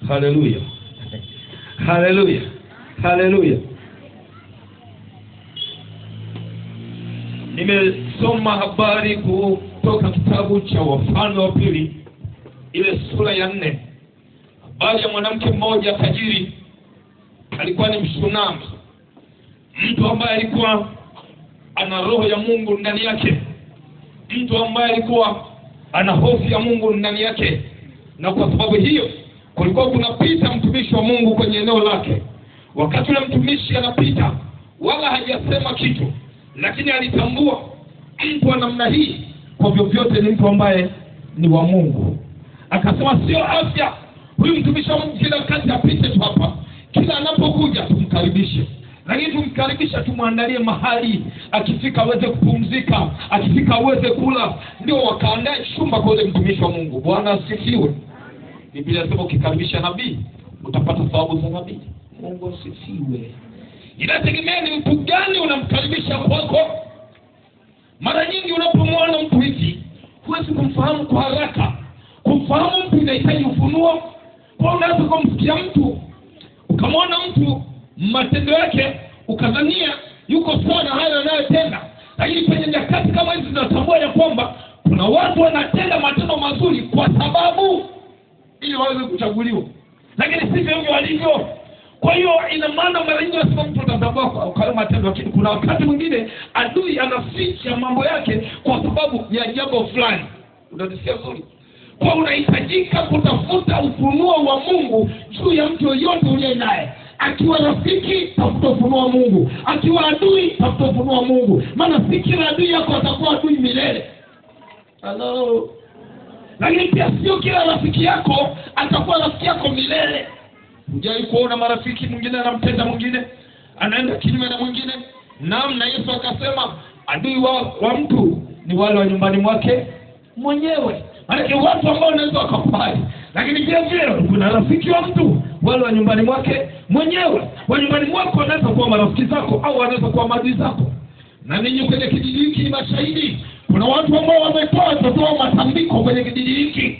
Haleluya. Haleluya. Haleluya. Nimesoma habari kutoka kitabu cha Wafalme wa Pili, ile sura ya 4. Habari ya mwanamke mmoja tajiri, alikuwa ni Mshunami, mtu ambaye alikuwa ana roho ya Mungu ndani yake, mtu ambaye alikuwa ana hofu ya Mungu ndani yake. Na kwa sababu hiyo kulikuwa kunapita mtumishi wa Mungu kwenye eneo lake. Wakati ule mtumishi anapita, wala hajasema kitu, lakini alitambua mtu wa namna hii kwa vyovyote ni mtu ambaye ni wa Mungu. Akasema sio afya huyu mtumishi wa Mungu kila wakati apite tu hapa, kila anapokuja tumkaribishe, lakini tumkaribisha, tumwandalie mahali, akifika aweze kupumzika, akifika aweze kula. Ndio wakaandaa chumba kwa ule mtumishi wa Mungu. Bwana asifiwe. Biblia inasema ukikaribisha nabii utapata thawabu za nabii. Mungu asifiwe. Inategemea ni mtu gani unamkaribisha kwako. Mara nyingi unapomwona mtu hivi huwezi kumfahamu kwa haraka. Kumfahamu mtu inahitaji ufunuo. Kwa unaweza kumsikia mtu, ukamwona mtu matendo yake ukadhania yuko sawa na hayo anayotenda, lakini kwenye nyakati kama hizi tunatambua ya kwamba kuna watu wanatenda matendo mazuri kwa sababu ili waweze kuchaguliwa, lakini sivyo hivyo walivyo. Kwa hiyo ina maana mara nyingi wasema mtu atatambua kwa matendo, lakini kuna wakati mwingine adui anaficha mambo yake kwa sababu ya jambo fulani. Unasikia vizuri? Kwa unahitajika kutafuta ufunuo wa Mungu juu ya mtu yoyote uliye naye. Akiwa rafiki, tafuta ufunuo wa Mungu. Akiwa adui, tafuta ufunuo wa Mungu. Maana si kila adui yako atakuwa adui milele. Hello. Lakini pia sio kila rafiki yako atakuwa rafiki yako milele. Hujai kuona marafiki mwingine anampenda mwingine, anaenda kinyume na mwingine? Naam, na Yesu akasema adui wa mtu ni wale wa nyumbani mwake mwenyewe. Maana watu ambao wanaweza wakakubali, lakini vile vile kuna rafiki wa mtu wale wa nyumbani mwake mwenyewe. Wa nyumbani mwako wanaweza kuwa marafiki zako au wanaweza kuwa maadui zako. Na ninyi kwenye kijiji hiki ni mashahidi. Kuna watu ambao wametoa watoto wao matambiko kwenye kijiji hiki.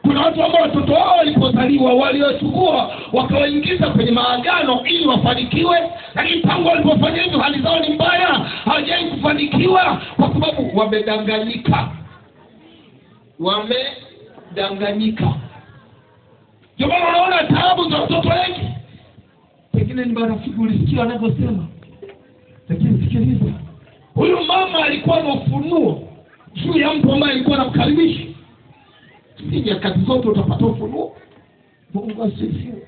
Kuna watu ambao watoto wao walipozaliwa waliochukua wakawaingiza kwenye maagano ili wafanikiwe, lakini tangu walipofanya hivyo hali zao ni mbaya, hawajai kufanikiwa kwa sababu wamedanganyika. Wamedanganyika. Ndio maana unaona taabu za watoto wengi. Pengine ni marafiki ulisikia wanavyosema, lakini sikiliza, huyu mama alikuwa na ufunuo juu ya mtu ambaye alikuwa anamkaribisha. Si nyakati zote utapata ufunuo. Mungu asifiwe.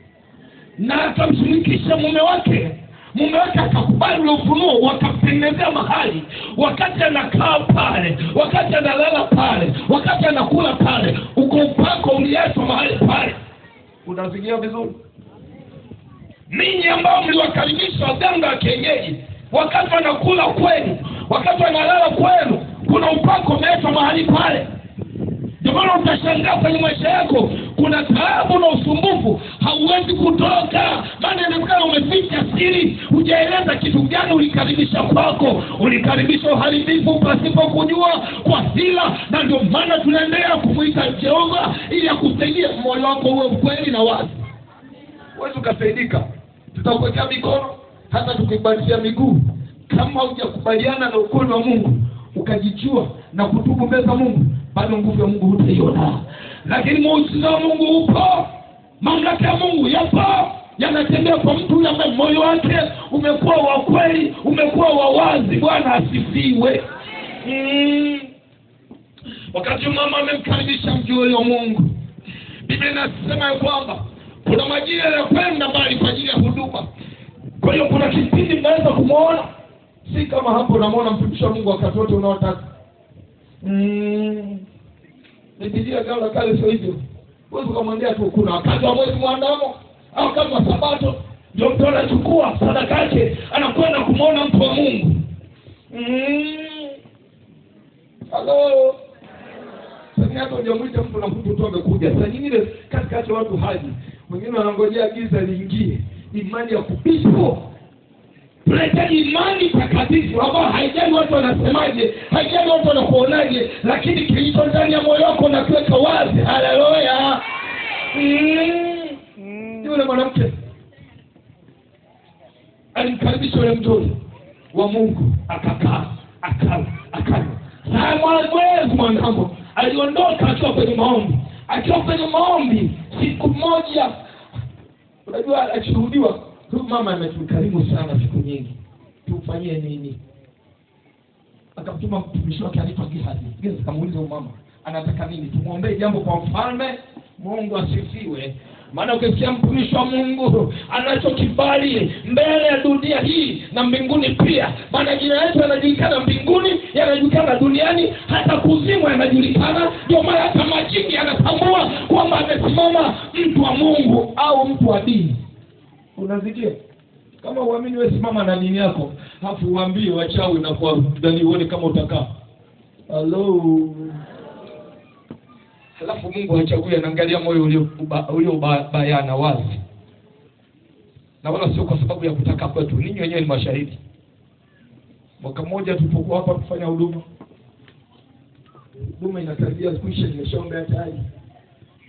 Na akamshirikisha mume wake. Mume wake akakubali ule ufunuo, wakamtengenezea mahali. Wakati anakaa pale, wakati analala pale, wakati anakula pale, uko upako uliachwa mahali pale. Unasikia vizuri? Ninyi ambao mliwakaribisha waganga wa kienyeji, wakati wanakula kwenu, wakati wanalala kwenu, kuna upako umeachwa mahali pale. Ndio maana utashangaa kwenye maisha yako kuna taabu na usumbufu, hauwezi kutoka. Maana inaonekana umeficha siri, hujaeleza kitu gani ulikaribisha kwako. Ulikaribisha uharibifu pasipo kujua, kwa hila. Na ndio maana tunaendelea kumuita Jehova ili akusaidie moyo wako uwe mkweli na wazi. Wewe ukasaidika, tutakuwekea mikono hata tukibadilisha miguu. Kama hujakubaliana na ukweli wa Mungu, ukajijua na kutubu mbele za Mungu, bado nguvu ya Mungu hutaiona. Lakini muujiza wa Mungu upo, mamlaka ya Mungu yapo, yanatembea kwa mtu yule ambaye moyo wake umekuwa wa kweli, umekuwa wa wazi. Bwana asifiwe. Wakati mama amemkaribisha mjoli wa Mungu, Biblia inasema kwamba kuna majira ya kwenda mbali kwa ajili ya huduma. Kwa hiyo kuna kipindi mnaweza kumuona, si kama hapo unamwona mtumishi wa Mungu wakati wote unaotaka. Nipigia gala kale sio hivyo. Wewe ukamwambia tu kuna wakati wa mwezi mwandamo au kama Sabato ndio mtu anachukua sadaka yake anakwenda kumuona mtu wa Mungu. Hello. Sasa hapo ndio mwite mtu na mtu tu amekuja. Sasa nyingine katikati watu haji. Wengine wanangojea giza liingie. Imani ya kupipo. Tunahitaji imani takatifu ambayo haijali watu wanasemaje, haijali watu wanakuonaje, lakini kilicho ndani ya moyo wako na kuweka wazi. Haleluya. yule mwanamke alimkaribisha yule mtoto wa Mungu, akakaa, akala. Mwezi mwanamke aliondoka akiwa kwenye maombi. Siku moja, unajua akishuhudiwa, huyu mama ametukarimu sana siku nyingi, tufanyie nini? Akamtuma mtumishi wake anaitwa Gehazi. Gehazi kamuuliza mama anataka nini, tumuombee jambo kwa mfalme. Mungu asifiwe. Maana ukisikia mtumishi wa Mungu anachokibali mbele ya dunia hii na mbinguni pia, maana jina lake yanajulikana mbinguni, yanajulikana duniani, hata kuzimu yanajulikana. Ndio maana hata majini yanatambua kwamba amesimama mtu wa Mungu au mtu wa dini. Unasikia? Kama uamini, wewe simama na dini yako, hafu uambie wachawi na kwa ndani uone kama utakaa. Hello. Halafu Mungu hachague, anaangalia moyo ulio bayana wazi. Na wala sio kwa sababu ya kutaka kwetu. Ninyi wenyewe ni mashahidi. Mwaka mmoja tulipokuwa hapa kufanya huduma inakaribia kuisha, nimeshaombea tayari,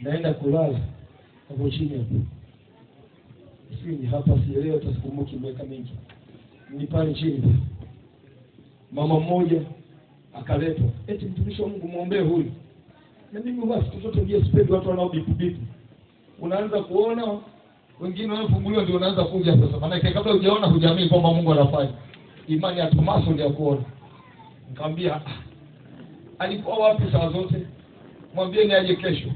naenda kulala hapo chini hapo. Sisi hapa sielewi, tasikumbuki miaka mingi. Ni pale chini. Mama mmoja akaletwa, eti mtumishi wa Mungu muombee huyu. Na mimi basi mtoto ndiye sipendi watu wanaobipu. Unaanza kuona wengine wanafunguliwa ndio unaanza kuja sasa. Maana kabla hujaona hujamii kwamba Mungu anafanya. Imani ya Tomaso ndio kuona. Nikamwambia alikuwa wapi saa zote? Mwambieni aje kesho.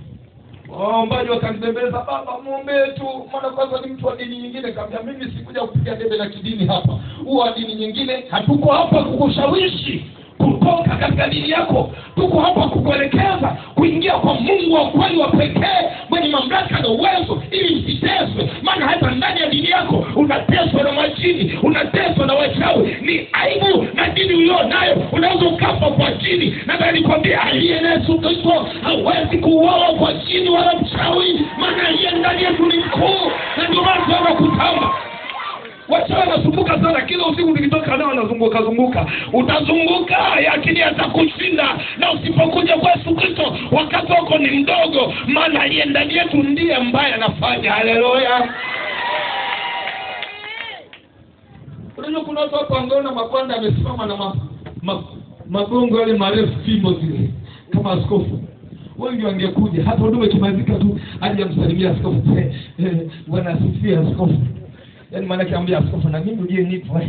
Waombaji wakanibembeza, baba muombee tu, maana kwanza ni mtu wa dini nyingine. Nikamwambia mimi sikuja kupiga debe na kidini hapa. Huwa dini nyingine, hatuko hapa kukushawishi kutoka katika dini yako. Tuko hapa kukuelekeza kuingia kwa Mungu wa kweli wa pekee, mwenye mamlaka na uwezo, ili usiteswe. Maana hata ndani ya dini yako unateswa na majini, unateswa na wachawi. Ni aibu na dini ulionayo, unaweza ukafa kwa jini. Na nilikwambia aliye na Yesu Kristo hawezi kuuawa kwa jini wala mchawi, maana aliye ndani yetu ni mkuu. Na ndio maana tunakutamba. Wachawi wanasumbuka sana, kila usiku nikitoka nao wanazunguka. Utazunguka lakini atakushinda. Na usipokuja kwa Yesu Kristo wakati wako ni mdogo, maana aliye ndani yetu ndiye ambaye anafanya. Haleluya. Unajua kuna watu hapo angaona makwanda amesimama na magongo yale marefu, fimbo zile kama askofu. Wengi wangekuja hata huduma ikimalizika tu aje amsalimia askofu. Bwana asifiwe askofu. Yaani maana kiambia askofu na mimi ndiye nipo.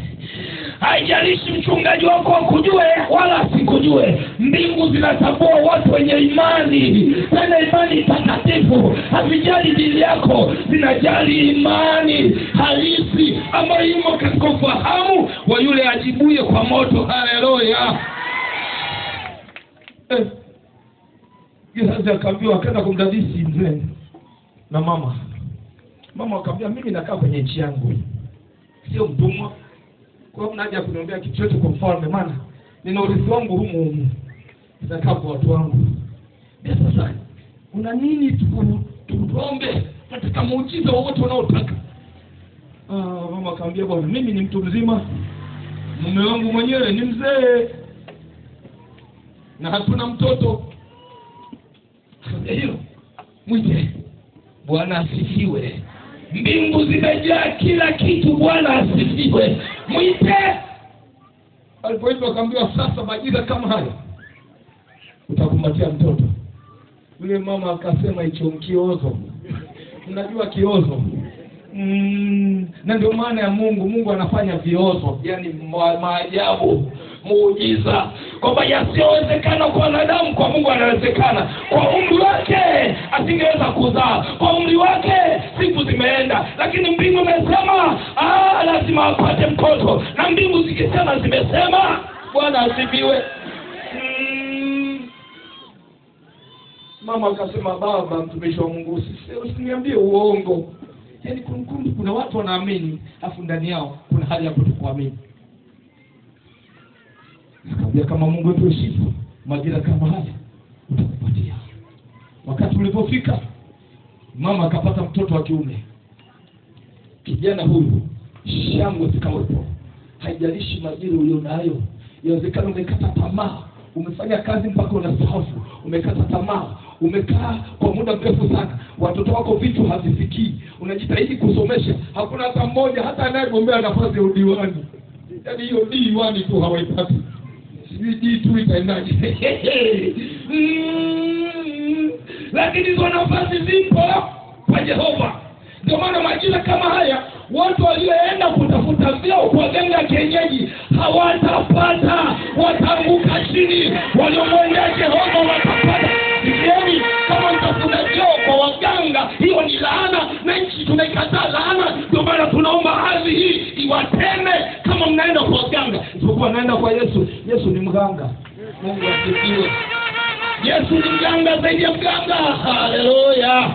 Haijalishi mchungaji wako akujue wala asikujue. Mbingu zinatambua watu wenye imani. Tena imani takatifu. Havijali dini yako, zinajali imani halisi ambayo imo katika ufahamu wa yule ajibuye kwa moto. Haleluya. Gehazi akaambiwa, akaenda kumdadisi mzee na mama. Mama akamwambia, mimi nakaa kwenye nchi yangu, sio mtumwa. Kwa hiyo mnaja kuniombea kitu chochote kwa mfalme, maana nina urithi wangu humu, nitakaa kwa watu wangu. Sasa una nini tuombe? Nataka muujiza wowote unaotaka. Mama akamwambia, bwana mimi ni mtu mzima, mume wangu mwenyewe ni mzee na hatuna mtoto. Hiyo mwite. Bwana asifiwe. Mbingu zimejaa kila kitu. Bwana asifiwe. Mwite. Alipoitwa akaambiwa, sasa majira kama haya utakumpatia mtoto. Yule mama akasema, hicho kiozo. Unajua kiozo? Na ndio maana ya Mungu anafanya viozo, yani maajabu, muujiza. Kwamba yasiyowezekana kwa wanadamu kwa Mungu anawezekana. Kwa umri wake asingeweza kuzaa, kwa umri wake siku zimeenda, lakini mbingu imesema lazima apate mtoto. Na mbingu zikisema zimesema. Bwana asifiwe. Mama akasema, baba mtumishi wa Mungu, usiniambie uongo. Yaani kuna watu wanaamini afu ndani yao kuna hali ya kutokuamini. Nikamwambia, kama Mungu wetu sifa, majira kama haya utakupatia. Wakati ulipofika, mama akapata mtoto wa kiume. Kijana huyu shangwe zikawepo. Haijalishi majira ulionayo. Inawezekana umekata tamaa, umefanya kazi mpaka unastaafu, umekata tamaa, umekaa kwa muda mrefu sana, watoto wako vitu havifikii, unajitahidi kusomesha, hakuna hata mmoja hata anayegombea nafasi ya udiwani. Yaani hiyo D1 tu hawaipati, sijui D2 itaendaje. Lakini hizo nafasi zipo kwa Jehova. Ndio maana majira kama haya watu walioenda kutafuta vyeo kwa ganga kienyeji hawatapata, wataanguka chini. Waliomwendea Jehova watapata. Sikieni, kama mtafuta vyeo kwa waganga, hiyo ni laana, na nchi tunaikataa laana. Ndio maana tunaomba ardhi hii iwateme kama mnaenda kwa waganga. Isipokuwa naenda kwa Yesu. Yesu ni mganga. Mungu asifiwe. Yesu ni mganga zaidi ya mganga. Haleluya.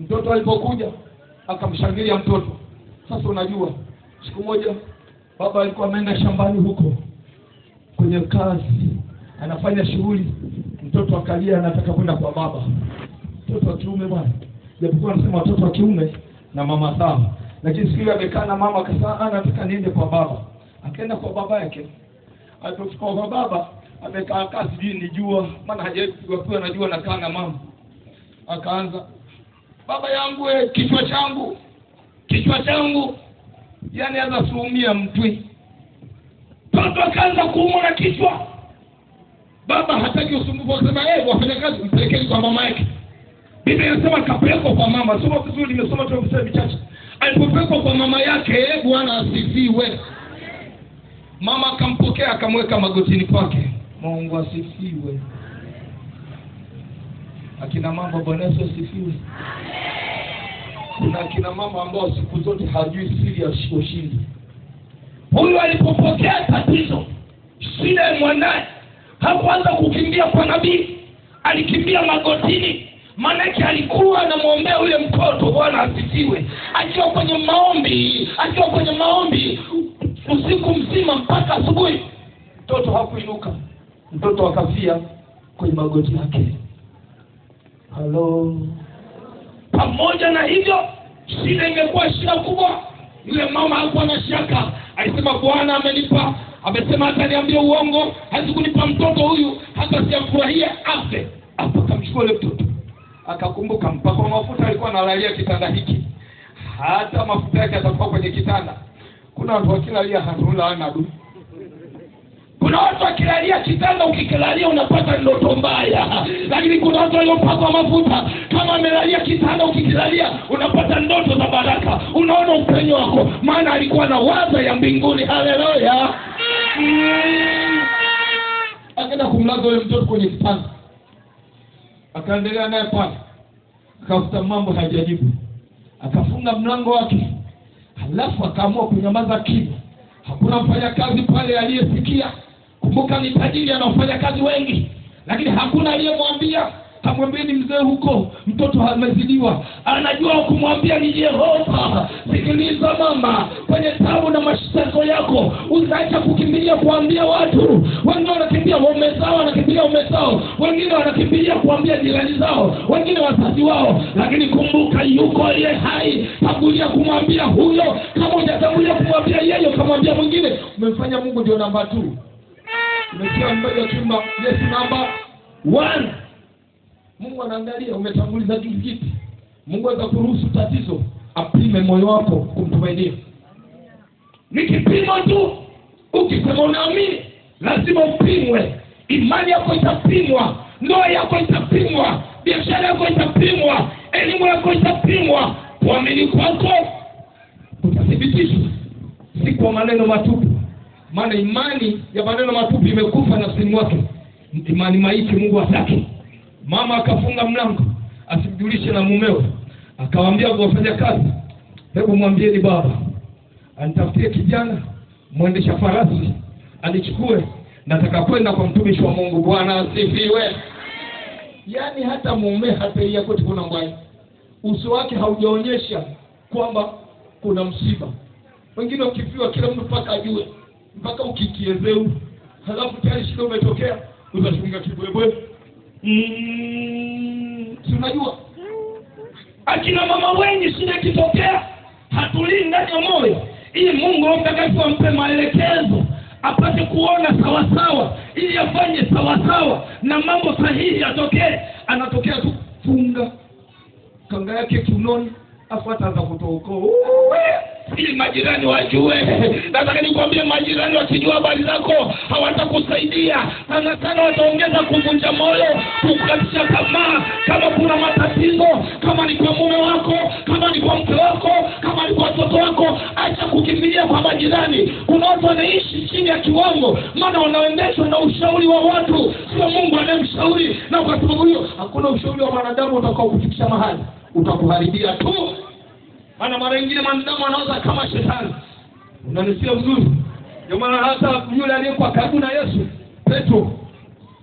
Mtoto alipokuja akamshangilia mtoto. Sasa unajua, siku moja baba alikuwa ameenda shambani huko kwenye kazi, anafanya shughuli, mtoto akalia anataka kwenda kwa baba. Mtoto wa kiume bwana, japokuwa anasema watoto wa kiume na mama sawa, lakini siku ile amekaa na mama akasema anataka niende kwa baba. Akaenda kwa baba yake. Alipofika kwa baba, amekaa kazi jini jua, maana hajawahi kupigwa anajua nakaa na mama. Akaanza, baba yangu kichwa changu. Yaani anza kuumia mtwi. Mtoto akaanza kuumwa na kichwa. Baba hataki usumbufu, akasema wafanya kazi mpelekeni kwa mama yake. Biblia inasema kapelekwa kwa mama. Soma vizuri, nimesoma tu mstari mchache. Alipopelekwa kwa mama yake, Bwana asifiwe. Mama akampokea akamweka magotini kwake. Mungu asifiwe. Akina mama, Bwana Yesu asifiwe. Kuna akina mama ambao siku zote hajui siri ya ushindi. Huyu alipopokea tatizo, shida ya mwanae, hakuanza kukimbia kwa nabii, alikimbia magotini. Maanake alikuwa anamwombea yule mtoto. Bwana asifiwe. Akiwa kwenye maombi usiku mzima mpaka asubuhi. Mtoto hakuinuka. Mtoto akafia kwenye magoti yake. Halo. Pamoja na hivyo, shida ingekuwa shida kubwa. Yule mama hakuwa na shaka. Alisema Bwana amenipa, amesema ataniambia uongo, hasikunipa mtoto huyu hata siyafurahia afe. Akamchukua yule mtoto. Akakumbuka mpaka mafuta alikuwa analalia kitanda hiki. Hata mafuta yake atakuwa kwenye kitanda. Kuna watu wakilalia hatula anadu. Kuna watu wakilalia kitanda, ukikilalia unapata ndoto mbaya. Lakini kuna watu waliopakwa mafuta, kama amelalia kitanda ukikilalia unapata ndoto za baraka. Unaona upenyo wako, maana alikuwa na waza ya mbinguni. Haleluya. Akaenda kumlaza yule mtoto kwenye kitanda. Akaendelea naye pale. Akafuta mambo hajajibu. Akafunga mlango wake. Halafu akaamua kunyamaza kimya. Hakuna mfanyakazi pale aliyesikia. Kumbuka ni tajiri anafanya kazi wengi, lakini hakuna aliyemwambia. Kamwambia ni mzee huko, mtoto amezidiwa. Anajua kumwambia ni Jehova. Sikiliza mama, kwenye taabu na mashitako yako, usaacha kukimbilia kuambia watu. Wengine wanakimbia waume zao, wanakimbilia waume zao. Wengine wanakimbilia kuambia jirani zao, wengine wazazi wao. Lakini kumbuka yuko aliye hai. Tangulia kumwambia huyo. Kama hujatangulia kumwambia yeye, ukamwambia mwingine, umemfanya Mungu ndio namba 2. Umesikia mmoja kimba Yesu namba 1. Mungu anaangalia umetanguliza kitu. Mungu atakuruhusu tatizo, apime moyo wako kumtumainia. Ni kipimo tu. Ukisema unaamini, lazima upimwe. Imani yako itapimwa, ndoa yako itapimwa, biashara yako itapimwa, elimu yako itapimwa. Kuamini kwako utathibitishwa, si kwa maneno matupu. Maana imani ya maneno matupu imekufa nafsini mwake. Imani maiti Mungu hataki. Mama akafunga mlango, asimjulishe na mumeo. Akawaambia wafanya kazi, hebu mwambieni baba anitafutie kijana mwendesha farasi anichukue, nataka kwenda kwa mtumishi wa Mungu. Bwana asifiwe. Yaani hata mume hata yeye kote kuna mbaya. Uso wake haujaonyesha kwamba kuna msiba. Wengine ukifiwa kila mtu mpaka ajue, mpaka ukikiezeu, halafu tayari shida umetokea, utashunga kibwebwe. Si unajua? Akina mama wengi shida kitokea, hatulii ndani ya moyo ili Mungu mtakatifu ampe maelekezo, apate kuona sawasawa, ili afanye sawasawa na mambo sahihi yatokee. Anatokea tu funga kanga yake kiunoni, afuata za kutoka ili majirani wajue. Nataka nikwambie, majirani wakijua habari zako hawatakusaidia. Sana wataongeza kuvunja moyo, kukatisha tamaa. Kama kuna matatizo, kama ni kwa mume wako, kama ni kwa mke wako, kama ni kwa watoto wako, acha kukimbilia kwa majirani. Kuna watu wanaishi chini ya kiwango, maana wanaendeshwa na ushauri wa watu, sio Mungu anayemshauri. Na kwa sababu hiyo hakuna ushauri wa wanadamu utakao kufikisha mahali, utakuharibia tu. Maana mara nyingine mwanadamu anaanza kama shetani. Unanisikia vizuri? Ndio maana hata yule aliyekuwa karibu na Yesu, Petro,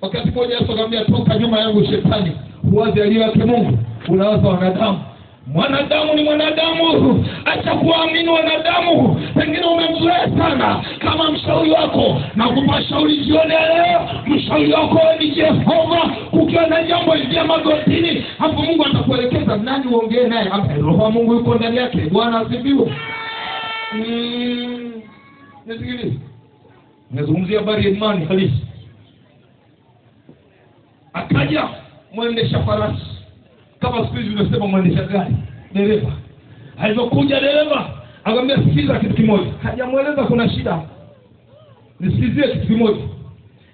wakati mmoja Yesu akamwambia, toka nyuma yangu shetani, huwazi aliyo yake Mungu, unawaza wanadamu. Mwanadamu ni mwanadamu, acha kuamini wanadamu. Pengine umemzoea sana kama mshauri wako, na kupa shauri jioni leo, mshauri wako ni Jehova. Ukiwa na jambo ingia magotini, hapo Mungu atakuelekeza nani uongee naye. Roho wa Mungu yuko ndani yake. Bwana asifiwe. Nisikilize. Nazungumzia habari ya imani halisi. Akaja mwendesha farasi, kama siku hizi tunasema mwendesha gari, dereva. Alipokuja dereva, akamwambia sikiza kitu kimoja. Hajamueleza kuna shida. Nisikizie kitu kimoja.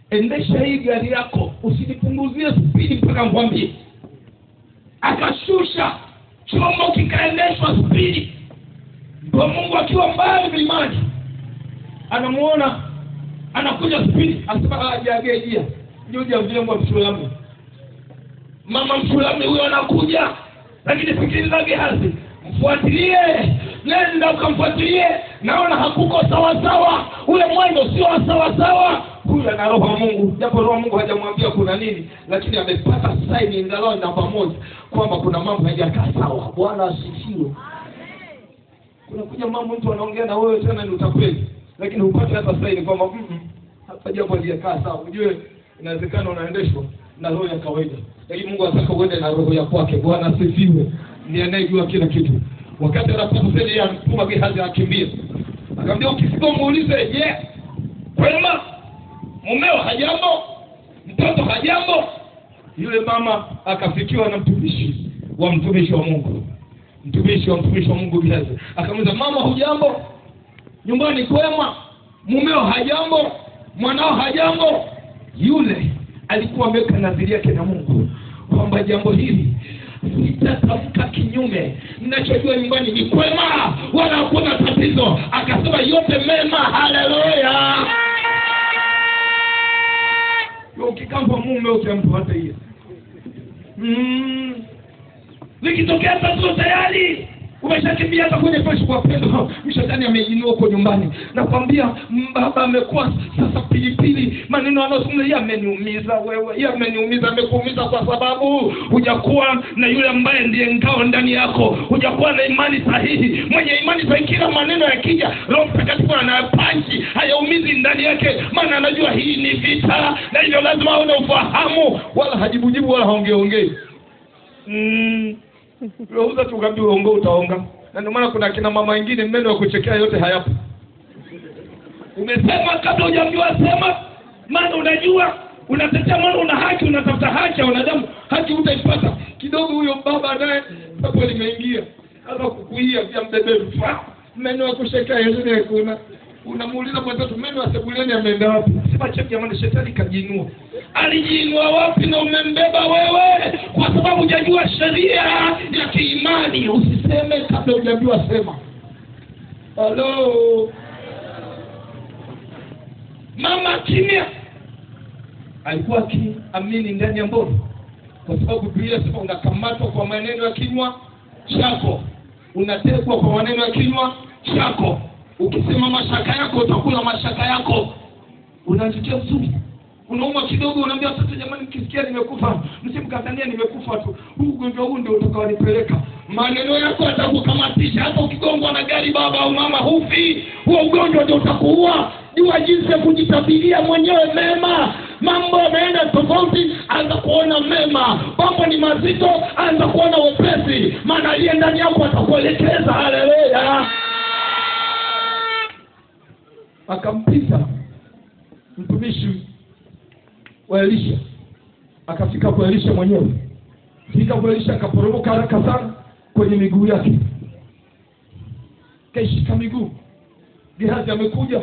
Endesha hii gari yako, usinipunguzie spidi mpaka ngwambie. Akashusha chombo, kikaendeshwa spidi. Kwa Mungu akiwa mbali milimani, anamuona anakuja spidi, asema hajagejia. Ndio mjengo Mshulami. Mama Mshulami huyo anakuja, lakini sikiliza Gehazi, mfuatilie, nenda ukamfuatilie. Naona hakuko sawa. Ule mwendo sio sawa. Huyu ana roho wa Mungu, japo roho wa Mungu hajamwambia kuna nini, lakini amepata sign ingalau namba moja kwamba kuna mambo hayajakaa sawa. Bwana asifiwe. Kuna kuja mambo mtu anaongea na wewe tena ni utakweli, lakini upate hata sign kwamba hapa jambo halijakaa sawa. Unajue inawezekana unaendeshwa na roho ya kawaida, lakini Mungu anataka uende na roho ya kwake. Bwana asifiwe. Ndiye anayejua kila kitu. Wakati anaposema ya mtuma Gehazi akimbia, akamwambia ukifika muulize, je, kwema mumeo hajambo, mtoto hajambo? Yule mama akafikiwa na mtumishi wa Mungu. Mtumishi wa Mungu Gehazi akamwambia, mama hujambo? Nyumbani kwema? Mumeo hajambo? Mwanao hajambo? Yule alikuwa ameweka nadhiri yake na Mungu kwamba jambo hili sitatamka kinyume. Ninachojua nyumbani ni kwema, wala hakuna tatizo. Akasema yote mema. Haleluya. Ukikampa mume ukiamfuata hiyo. Likitokea tatizo tayari umeshakimbia hata kwenye Facebook wapendo. Mshetani amejinua huko nyumbani. Nakwambia baba amekuwa sasa pilipili. Maneno anayozungumza yameniumiza wewe. Yameniumiza, amekuumiza kwa sababu hujakuwa na yule ambaye ndiye ngao ndani yako. Hujakuwa na imani sahihi. Mwenye imani sahihi, kila maneno yakija, Roho Mtakatifu anayapanchi, hayaumizi ndani yake, maana anajua hii ni vita, na hivyo lazima aone ufahamu, wala hajibujibu wala haongeongei. Unaweza tukamwambia uongo utaonga. Na ndio maana kuna kina mama wengine meno ya kuchekea yote hayapo. Umesema kabla hujamjua sema, maana unajua unatetea, maana una haki, unatafuta haki ya wanadamu, haki utaipata. Kidogo huyo baba naye hapo limeingia, hata kukuia vya mbeberu. Meno ya kuchekea yote kuna. Unamuuliza mtoto meno ya sebuleni ameenda wapi? Sema cheki jamani, shetani kajinua. Alijiinua wapi na umembeba wewe? Kwa sababu hujajua sheria ya kiimani. Usiseme kabla hujamjua sema. Hello. Mama kimya. Alikuwa akiamini ndani ya moyo. Kwa sababu Biblia inasema unakamatwa kwa maneno ya kinywa chako. Unatekwa kwa maneno ya kinywa chako. Ukisema mashaka yako utakula mashaka yako. Unajitia vizuri. Unauma kidogo unaambia sasa jamani, nikisikia nimekufa, msimkatania nimekufa tu. Huu ugonjwa huu ndio utakaonipeleka. Maneno yako yatakukamatisha. Hata ukigongwa na gari baba au mama hufi. Huo ugonjwa ndio utakuua. Jua jinsi ya kujitabiria mwenyewe mema. Mambo yameenda tofauti, anza kuona mema. Mambo ni mazito, anza kuona wepesi. Maana aliye ndani yako atakuelekeza. Haleluya. Akampita mtumishi wa Elisha akafika kwa Elisha mwenyewe. Fika kwa Elisha akaporomoka haraka sana kwenye miguu yake. Kaishika miguu. Gehazi amekuja.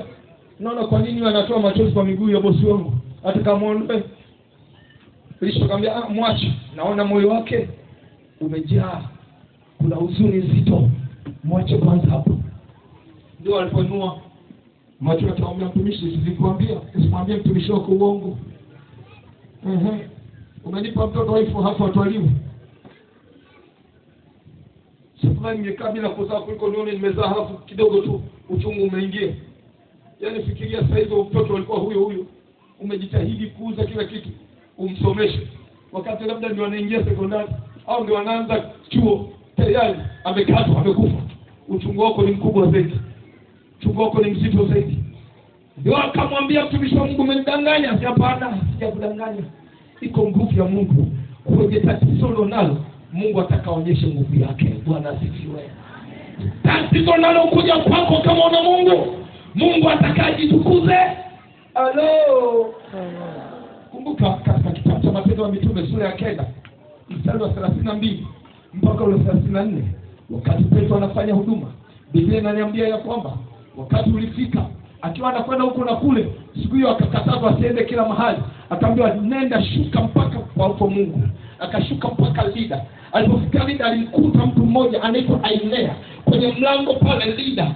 Naona kwa nini anatoa machozi kwa miguu ya bosi wangu? Hata kama muondoe. Elisha akamwambia, mwache. Naona moyo wake umejaa, kuna huzuni nzito. Mwache kwanza hapo. Ndio alipoinua macho akamwambia mtumishi, usimwambie mtumishi wako uongo. Umenipa mtoto waifu hapo atwaliwe. Sasa nimekaa bila kuzaa kuliko nione nimezaa hapo kidogo tu uchungu umeingia. Yaani fikiria sasa hizo mtoto alikuwa huyo. Umejitahidi kuuza kila kitu umsomeshe. Wakati labda ndio anaingia sekondari au ndio anaanza chuo tayari amekatwa, amekufa. Uchungu wako ni mkubwa zaidi. Uchungu wako ni mzito zaidi. Ndio akamwambia mtumishi wa Mungu, umenidanganya. Hapana, sijakudanganya. Iko nguvu ya Mungu kwenye tatizo lonalo. Mungu atakaonyesha nguvu yake. Bwana asifiwe. Tatizo nalo kuja kwako kama una Mungu atakajitukuze. Halo. Kumbuka katika kitabu cha Matendo ya Mitume sura ya 9 mstari wa 32 mpaka ule 34, wakati Petro anafanya huduma, Biblia inaniambia ya kwamba wakati ulifika akiwa anakwenda huko na kule, siku hiyo akakatazwa asiende kila mahali. Akaambiwa nenda shuka mpaka kwa Mungu. Akashuka mpaka Lida. Alipofika Lida alimkuta mtu mmoja anaitwa Ainea kwenye mlango pale Lida.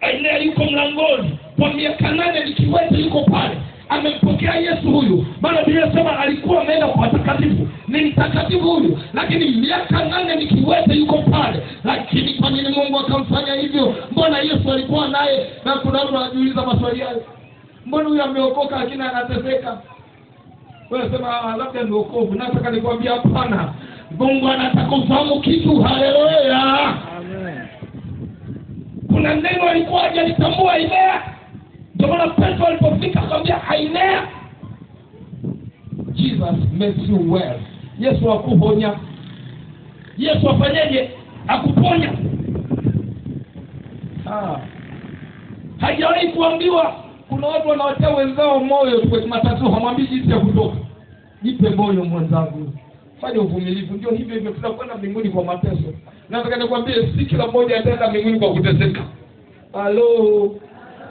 Ainea yuko mlangoni kwa miaka 8 nikiwete yuko pale. Amempokea Yesu huyu. Maana Biblia inasema alikuwa ameenda kwa watakatifu. Ni mtakatifu huyu, lakini miaka 8 nikiwete yuko pale. Lakini kwa nini Mungu akamfanya hivyo? Mbona Yesu alikuwa naye? Na kuna watu wanajiuliza maswali hayo. Mbona huyu ameokoka lakini anateseka? Wewe sema labda ni wokovu. Nataka nikwambia hapana. Mungu anataka ufahamu kitu. Haleluya. Amen. Kuna neno alikuwa hajalitambua Ainea. Ndio maana Petro alipofika akamwambia Ainea, Jesus makes you well. Yesu akuponya. Yesu afanyeje? Akuponya. Hajawahi kuambiwa. Kuna watu wanawatia wenzao moyo kwa matatizo, hamwambii jinsi ya kutoka. Nipe moyo mwenzangu. Fanya uvumilivu. Ndio hivyo tunakwenda mbinguni kwa mateso. Nataka nikwambie si kila mmoja ataenda mbinguni kwa kuteseka. Halo.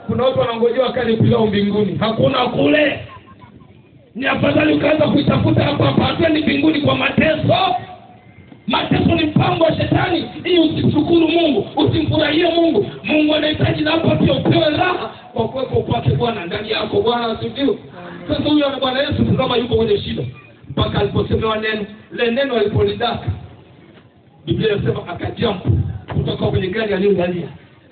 Kuna watu wanangojea wakati pilao mbinguni. Hakuna kule. Ni afadhali ukaanza kuitafuta hapa ni mbinguni kwa mateso. Mateso ni mpango wa shetani ili usishukuru Mungu, usimfurahie Mungu. Mungu anahitaji na hapa pia upewe raha kwa kuwepo kwake Bwana ndani yako. Bwana asifiwe. Sasa huyu ana Bwana Yesu kama yuko kwenye shida. Mpaka aliposemewa neno, ile neno alipolidaka, Biblia inasema akajump kutoka kwenye gari aliyoangalia.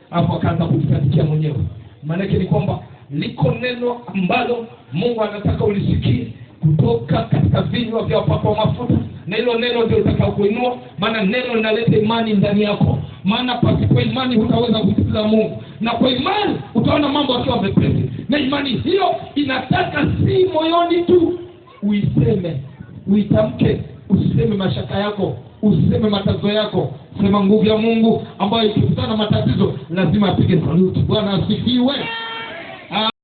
Hapo akaanza kujitakia mwenyewe. Maana yake ni kwamba liko neno ambalo Mungu anataka ulisikie kutoka katika vinywa vya wapakwa mafuta. Na hilo neno ndio litakalokuinua, maana neno linaleta imani ndani yako. Maana pasipo imani hutaweza kumsikiza Mungu. Na kwa imani utaona mambo yakiwa mepesi. Na imani hiyo inataka si moyoni tu, uiseme, uitamke, usiseme mashaka yako, usiseme matatizo yako. Sema nguvu ya Mungu ambayo ikikutana matatizo lazima apige saluti. Bwana asifiwe.